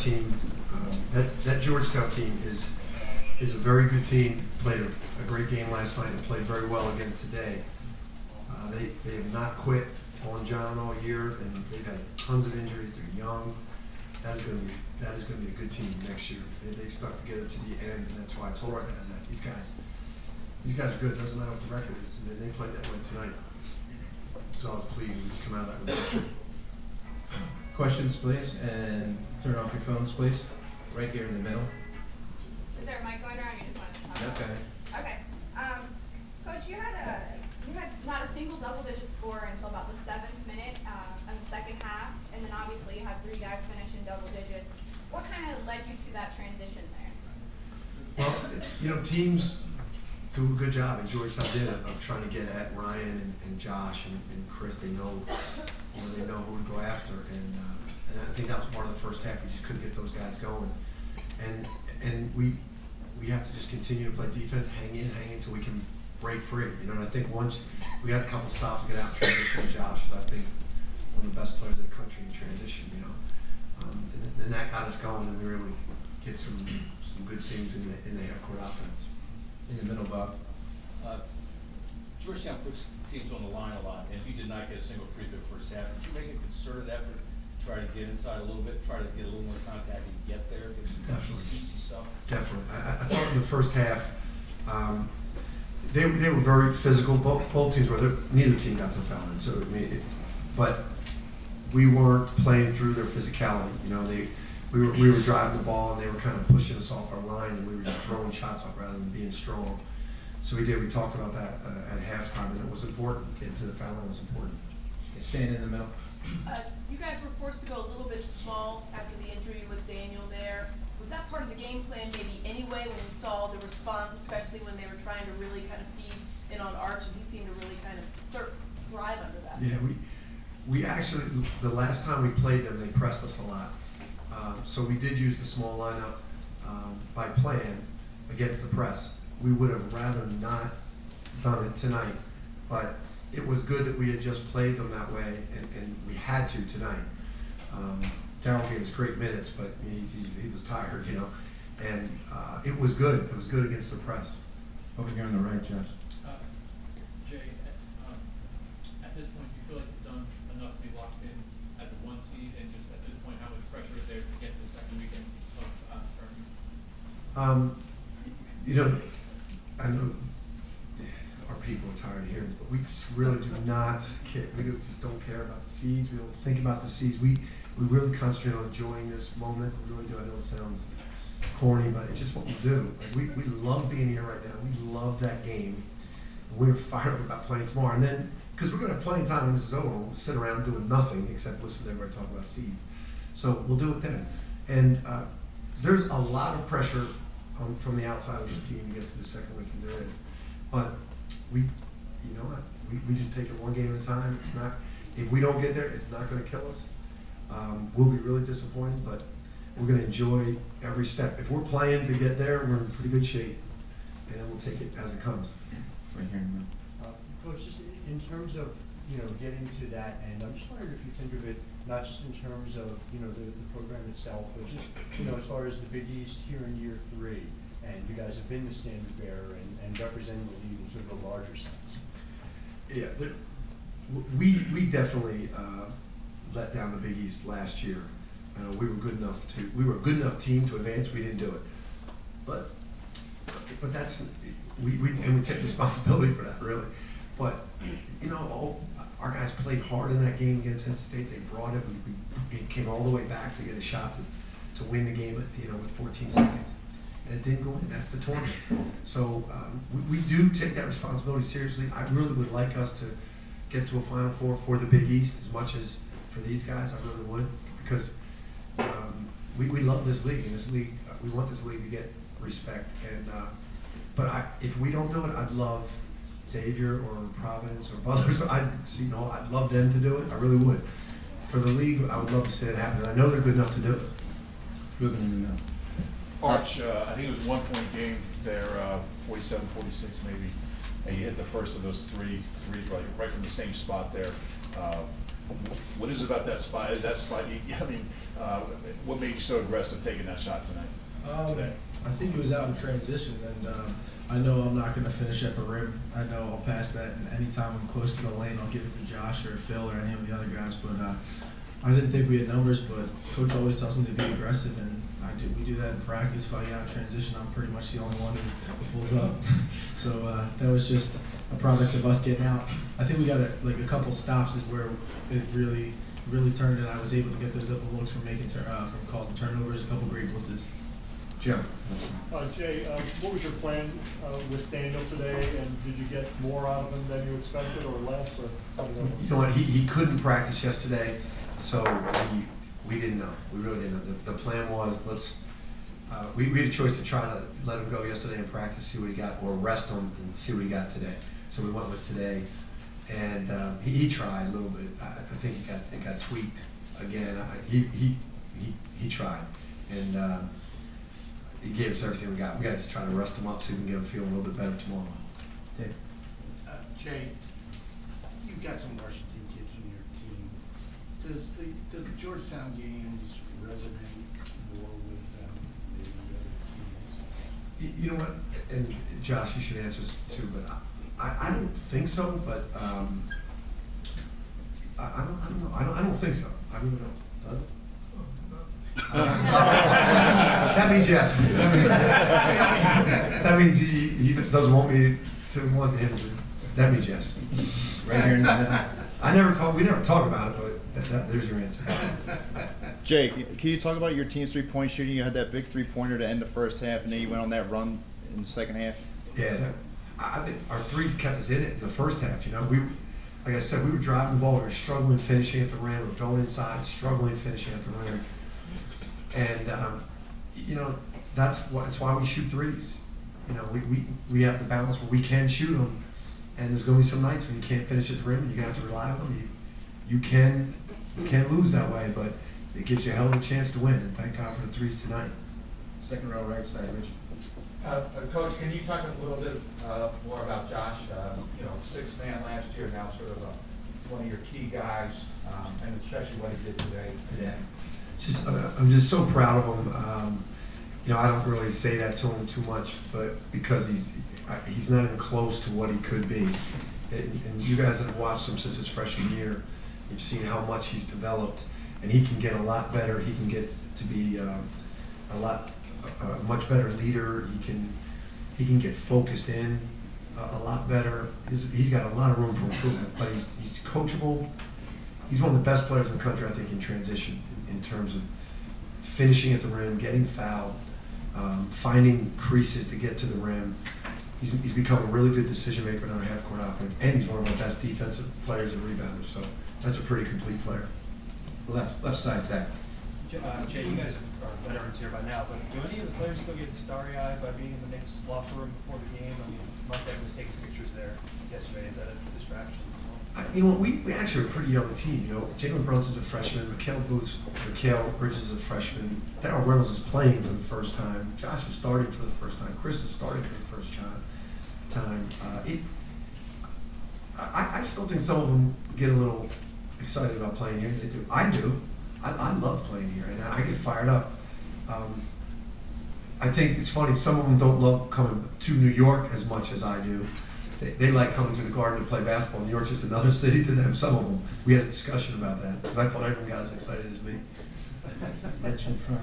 team, that Georgetown team is a very good team. Played a great game last night and played very well again today. They have not quit on John all year, and they've had tons of injuries. They're young. That is going to be a good team next year. They've stuck together to the end, and that's why I told our guys that these guys are good. Doesn't matter what the record is, and they played that way tonight. So I was pleased to come out of that with a Questions, please, and turn off your phones, please. Right here in the middle. Is there a mic going around? You just want us to talk? Okay. Okay. Coach, you had not a single double-digit score until about the 7th minute in the second half, and then obviously you had 3 guys finish in double digits. What kind of led you to that transition there? Well, teams do a good job, and Georgetown did, of trying to get at Ryan and Josh and Chris. They know who to go after, and I think that was part of the first half. We just couldn't get those guys going, and we have to just continue to play defense, hang in until we can break free. And I think once we had a couple stops to get out and transition. Josh is, I think, one of the best players in the country in transition. And that got us going, and we were able to get some good things in the half-court offense. In the middle, Bob. Georgetown puts teams on the line a lot, and you did not get a single free throw first half. Did you make a concerted effort to try to get inside a little bit, try to get a little more contact and get there, get some easy stuff? Definitely. I thought in the first half, they were very physical. Both teams were. Neither team got their foul in. So but we weren't playing through their physicality. We were driving the ball, and they were kind of pushing us off our line, and we were just throwing shots up rather than being strong. So we talked about that at halftime, and it was important. Getting to the foul line was important. Stand in the middle. You guys were forced to go a little bit small after the injury with Daniel there. Was that part of the game plan maybe anyway when you saw the response, especially when they were trying to really kind of feed in on Arch, and he seemed to really kind of thrive under that? Yeah, we actually, the last time we played them, they pressed us a lot. So we did use the small lineup by plan against the press. We would have rather not done it tonight, but it was good that we had just played them that way, and we had to tonight. Darryl gave us great minutes, but he was tired, and it was good. It was good against the press. Over here on the right, Josh. Jay, at this point, do you feel like you've done enough to be locked in at the 1 seed, and just at this point, how much pressure is there to get to the second weekend of tournament? I know our people are tired of hearing this, but we just really do not care. We just don't care about the seeds. We don't think about the seeds. We really concentrate on enjoying this moment. We really do. I know it sounds corny, but it's just what we do. We love being here right now. We love that game. And we're fired up about playing tomorrow. And then, because we're going to have plenty of time when this is over, we'll sit around doing nothing except listen to everybody talk about seeds. So we'll do it then. And there's a lot of pressure from the outside of this team to get to the second weekend. There is. But we just take it one game at a time. It's not, if we don't get there, it's not going to kill us. We'll be really disappointed, but we're going to enjoy every step. If we're playing to get there, we're in pretty good shape, and then we'll take it as it comes. Right here in the middle. Coach, just in terms of getting to that end, I'm just wondering if you think of it not just in terms of the program itself, but just as far as the Big East here in year 3, and you guys have been the standard bearer and representing the league in sort of a larger sense. Yeah, we definitely let down the Big East last year. We were a good enough team to advance. We didn't do it, but that's we take responsibility for that, really. But our guys played hard in that game against NC State. They brought it. We came all the way back to get a shot to win the game with 14 seconds. And it didn't go in. That's the tournament. So we do take that responsibility seriously. I really would like us to get to a Final Four for the Big East as much as for these guys. I really would, because we love this league, and this league we want this league to get respect. And but if we don't do it, I'd love Xavier or Providence or others. I'd love them to do it. I really would. For the league, I would love to see it happen. I know they're good enough to do it. Moving in now. Arch, I think it was 1-point game there, 47-46 maybe, and you hit the first of those threes right from the same spot there. What is it about that spot? Is that spot, I mean, what made you so aggressive taking that shot tonight? Today? I think it was out in transition, and I know I'm not going to finish at the rim. I know I'll pass that, and anytime I'm close to the lane, I'll give it to Josh or Phil or any of the other guys. But I didn't think we had numbers, but Coach always tells me to be aggressive, and we do that in practice. If I get out in transition, I'm pretty much the only one who pulls up. So that was just a product of us getting out. I think we got a couple stops is where it really turned, and I was able to get those open looks from from calls and turnovers, a couple great blitzes. Jim. Jay, what was your plan with Daniel today, and did you get more out of him than you expected, or less, or something else? You know what? He couldn't practice yesterday, so we didn't know. We really didn't know. The plan was we had a choice to try to let him go yesterday in practice, see what he got, or rest him and see what he got today. So we went with today, and he tried a little bit. I think it got tweaked again. He tried, and he gave us everything we got. We got to just try to rest him up so we can get him feeling a little bit better tomorrow. Dave. Jay, you've got some Washington kids in your team. Does the Georgetown games resonate more with them than the other teams? You know what? And Josh, you should answer this too, but I don't think so. But I don't know. I don't think so. I really don't. Does it? That means yes. That means he doesn't want me to want him to. That means yes. Right here in the middle. We never talk about it, but there's your answer. Jay, can you talk about your team's three-point shooting? You had that big three-pointer to end the first half, and then you went on that run in the second half. Yeah, I think our threes kept us in it in the first half. You know, like I said, we were driving the ball, we were struggling finishing at the rim, we were going inside, struggling finishing at the rim. And you know, that's why we shoot threes. You know, we have the balance where we can shoot them, and there's going to be some nights when you can't finish at the rim, and you're going to have to rely on them. You can lose that way, but it gives you a hell of a chance to win. And thank God for the threes tonight. Second row, right side, Rich. Coach, can you talk a little bit more about Josh? You know, sixth man last year, now sort of one of your key guys, and especially what he did today. Yeah. I'm just so proud of him. You know, I don't really say that to him too much, but because he's not even close to what he could be. And you guys that have watched him since his freshman year, you've seen how much he's developed, and he can get a lot better. He can get to be a much better leader. He can get focused in a lot better. He's got a lot of room for improvement, but he's coachable. He's one of the best players in the country, I think, in transition, in terms of finishing at the rim, getting fouled, finding creases to get to the rim. He's become a really good decision maker in our half-court offense, and he's one of our best defensive players and rebounders. So that's a pretty complete player. Left side, Zach. Jay, you guys are veterans here by now, but do any of the players still get starry-eyed by being in the Knicks locker room before the game? I mean, Mark Beck was taking pictures there yesterday. Is that a distraction? You know, we actually are a pretty young team. You know, Jalen Brunson's a freshman, Mikal Bridges is a freshman, Darryl Reynolds is playing for the first time, Josh is starting for the first time, Chris is starting for the first time. I still think some of them get a little excited about playing here. They do. I do. I love playing here, and I get fired up. I think it's funny, some of them don't love coming to New York as much as I do. They like coming to the Garden to play basketball. New York's just another city to them, some of them. We had a discussion about that, because I thought everyone got as excited as me. Rich in front.